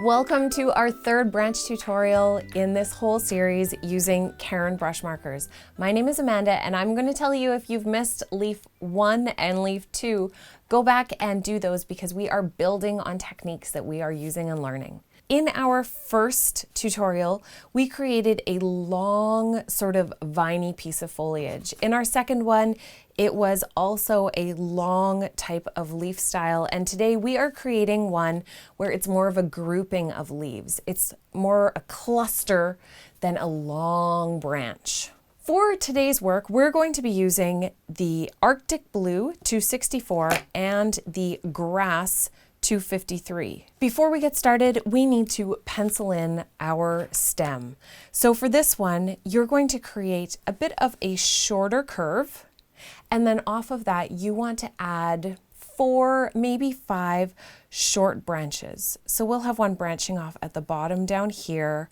Welcome to our third branch tutorial in this whole series using Karin Brushmarkers. My name is Amanda and I'm going to tell you if you've missed leaf 1 and leaf 2, go back and do those because we are building on techniques that we are using and learning. In our first tutorial, we created a long sort of viney piece of foliage. In our second one, it was also a long type of leaf style, and today we are creating one where it's more of a grouping of leaves. It's more a cluster than a long branch. For today's work, we're going to be using the Arctic Blue 264 and the Grass 253. Before we get started, we need to pencil in our stem. So for this one, you're going to create a bit of a shorter curve, and then off of that, you want to add 4, maybe 5 short branches. So we'll have one branching off at the bottom down here.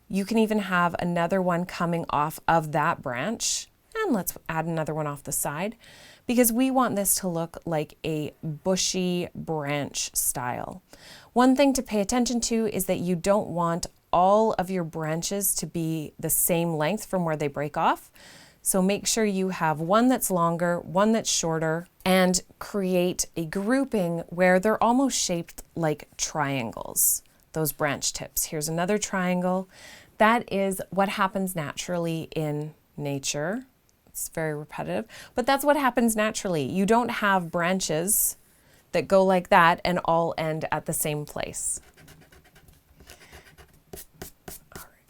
You can even have another one coming off of that branch, and let's add another one off the side, because we want this to look like a bushy branch style. One thing to pay attention to is that you don't want all of your branches to be the same length from where they break off. So make sure you have one that's longer, one that's shorter, and create a grouping where they're almost shaped like triangles, those branch tips. Here's another triangle. That is what happens naturally in nature. It's very repetitive, but that's what happens naturally. You don't have branches that go like that and all end at the same place.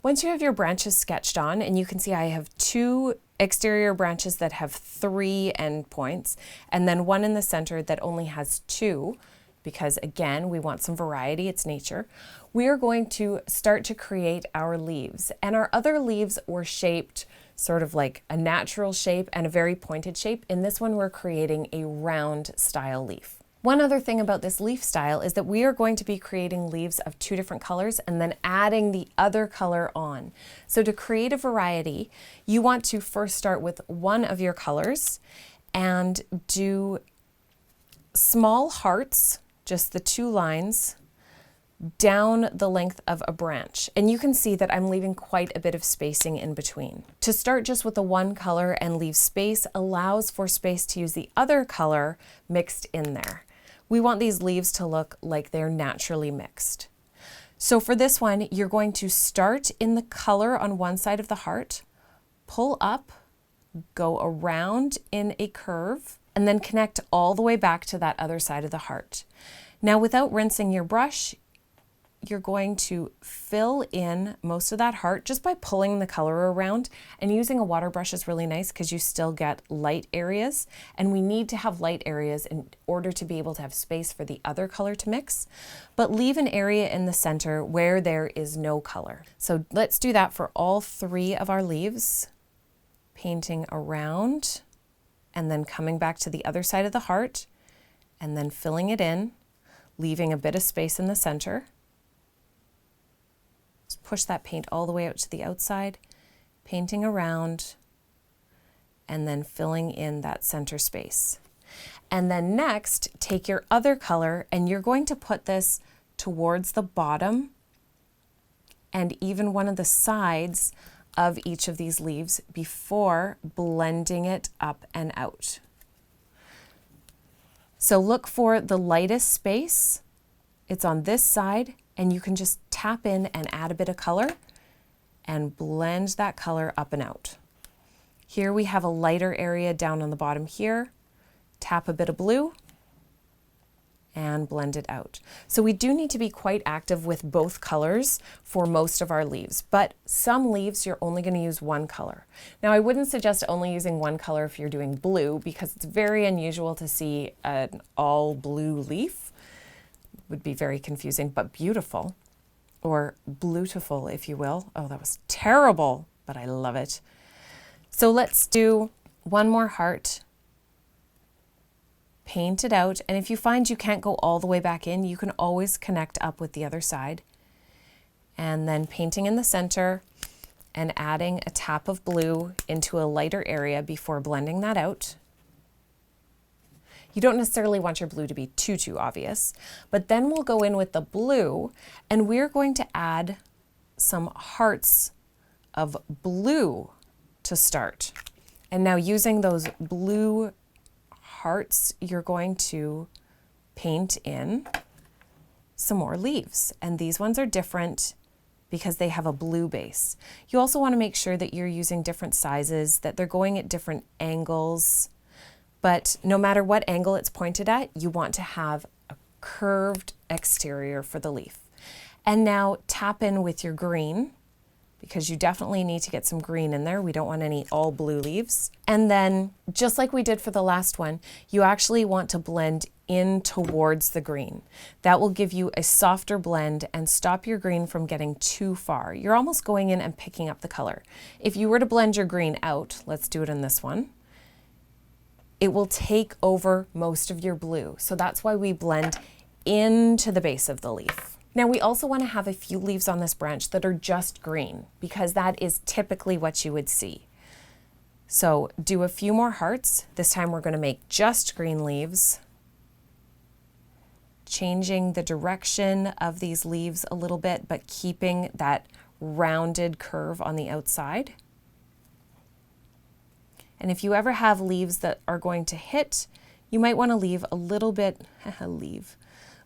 Once you have your branches sketched on, and you can see I have 2 exterior branches that have 3 end points, and then one in the center that only has 2, because again, we want some variety, it's nature. We are going to start to create our leaves, and our other leaves were shaped sort of like a natural shape and a very pointed shape. In this one, we're creating a round style leaf. One other thing about this leaf style is that we are going to be creating leaves of 2 different colors and then adding the other color on. So to create a variety, you want to first start with one of your colors and do small hearts, just the 2 lines, down the length of a branch. And you can see that I'm leaving quite a bit of spacing in between. To start just with the one color and leave space allows for space to use the other color mixed in there. We want these leaves to look like they're naturally mixed. So for this one, you're going to start in the color on one side of the heart, pull up, go around in a curve, and then connect all the way back to that other side of the heart. Now, without rinsing your brush, you're going to fill in most of that heart just by pulling the color around, and using a water brush is really nice because you still get light areas, and we need to have light areas in order to be able to have space for the other color to mix, but leave an area in the center where there is no color. So let's do that for all 3 of our leaves, painting around and then coming back to the other side of the heart and then filling it in, leaving a bit of space in the center. Push that paint all the way out to the outside, painting around, and then filling in that center space. And then next, take your other color and you're going to put this towards the bottom and even one of the sides of each of these leaves before blending it up and out. So look for the lightest space. It's on this side, and you can just tap in and add a bit of color and blend that color up and out. Here we have a lighter area down on the bottom here. Tap a bit of blue and blend it out. So we do need to be quite active with both colors for most of our leaves, but some leaves you're only going to use one color. Now, I wouldn't suggest only using one color if you're doing blue, because it's very unusual to see an all blue leaf. Would be very confusing, but beautiful, or bluetiful, if you will. Oh, that was terrible, but I love it. So let's do one more heart, paint it out, and if you find you can't go all the way back in, you can always connect up with the other side, and then painting in the center and adding a tap of blue into a lighter area before blending that out. You don't necessarily want your blue to be too obvious, but then we'll go in with the blue and we're going to add some hearts of blue to start. And now using those blue hearts, you're going to paint in some more leaves. And these ones are different because they have a blue base. You also want to make sure that you're using different sizes, that they're going at different angles. But no matter what angle it's pointed at, you want to have a curved exterior for the leaf. And now tap in with your green, because you definitely need to get some green in there. We don't want any all blue leaves. And then, just like we did for the last one, you actually want to blend in towards the green. That will give you a softer blend and stop your green from getting too far. You're almost going in and picking up the color. If you were to blend your green out, let's do it in this one, it will take over most of your blue. So that's why we blend into the base of the leaf. Now we also want to have a few leaves on this branch that are just green, because that is typically what you would see. So do a few more hearts. This time we're going to make just green leaves, changing the direction of these leaves a little bit, but keeping that rounded curve on the outside. And if you ever have leaves that are going to hit, you might want to leave a little bit,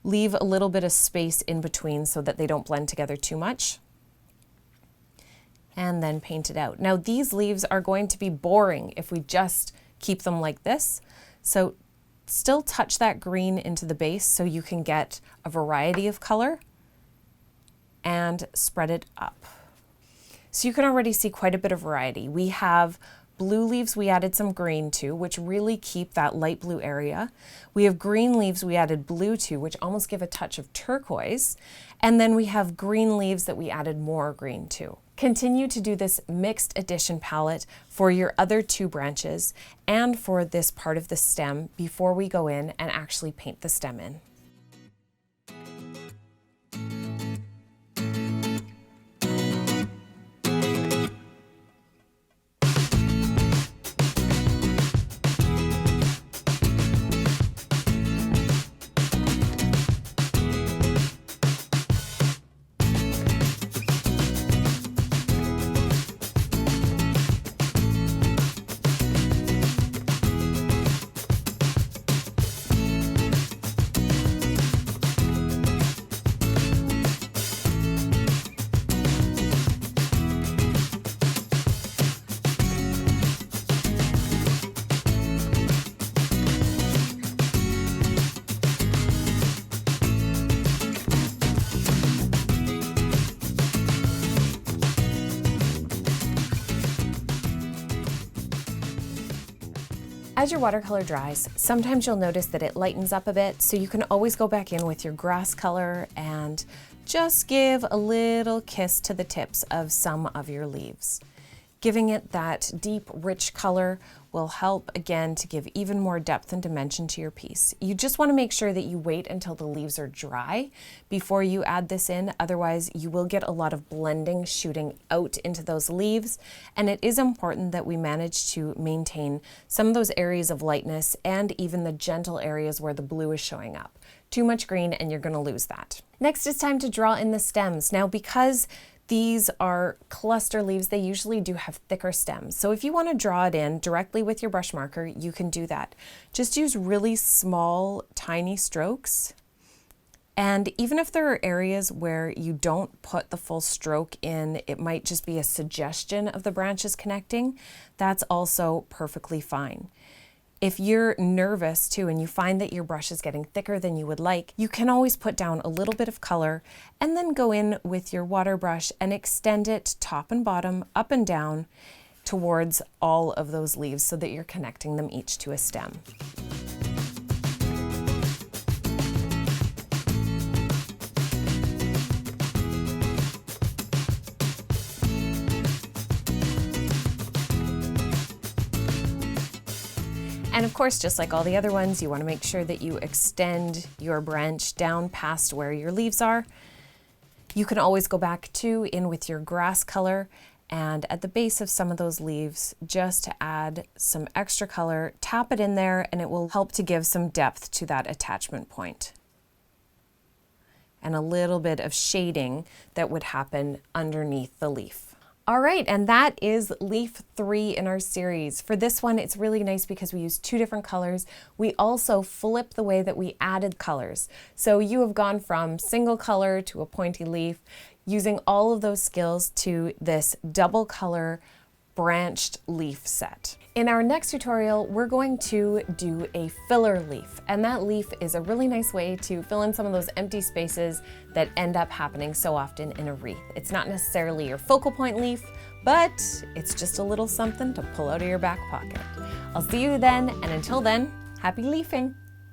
leave a little bit of space in between so that they don't blend together too much. And then paint it out. Now these leaves are going to be boring if we just keep them like this. So still touch that green into the base so you can get a variety of color and spread it up. So you can already see quite a bit of variety. We have blue leaves we added some green to, which really keep that light blue area. We have green leaves we added blue to, which almost give a touch of turquoise. And then we have green leaves that we added more green to. Continue to do this mixed addition palette for your other two branches and for this part of the stem before we go in and actually paint the stem in. As your watercolor dries, sometimes you'll notice that it lightens up a bit, so you can always go back in with your grass color and just give a little kiss to the tips of some of your leaves. Giving it that deep, rich color will help, again, to give even more depth and dimension to your piece. You just want to make sure that you wait until the leaves are dry before you add this in. Otherwise, you will get a lot of blending shooting out into those leaves. And it is important that we manage to maintain some of those areas of lightness and even the gentle areas where the blue is showing up. Too much green and you're going to lose that. Next, it's time to draw in the stems. Now, because these are cluster leaves, they usually do have thicker stems. So if you want to draw it in directly with your brush marker, you can do that. Just use really small, tiny strokes. And even if there are areas where you don't put the full stroke in, it might just be a suggestion of the branches connecting, that's also perfectly fine. If you're nervous too and you find that your brush is getting thicker than you would like, you can always put down a little bit of color and then go in with your water brush and extend it top and bottom, up and down towards all of those leaves so that you're connecting them each to a stem. And of course, just like all the other ones, you want to make sure that you extend your branch down past where your leaves are. You can always go back in with your grass color and at the base of some of those leaves just to add some extra color. Tap it in there and it will help to give some depth to that attachment point. And a little bit of shading that would happen underneath the leaf. All right, and that is leaf 3 in our series. For this one, it's really nice because we use 2 different colors. We also flip the way that we added colors. So you have gone from single color to a pointy leaf, using all of those skills to this double color branched leaf set. In our next tutorial, we're going to do a filler leaf, and that leaf is a really nice way to fill in some of those empty spaces that end up happening so often in a wreath. It's not necessarily your focal point leaf, but it's just a little something to pull out of your back pocket. I'll see you then, and until then, happy leafing!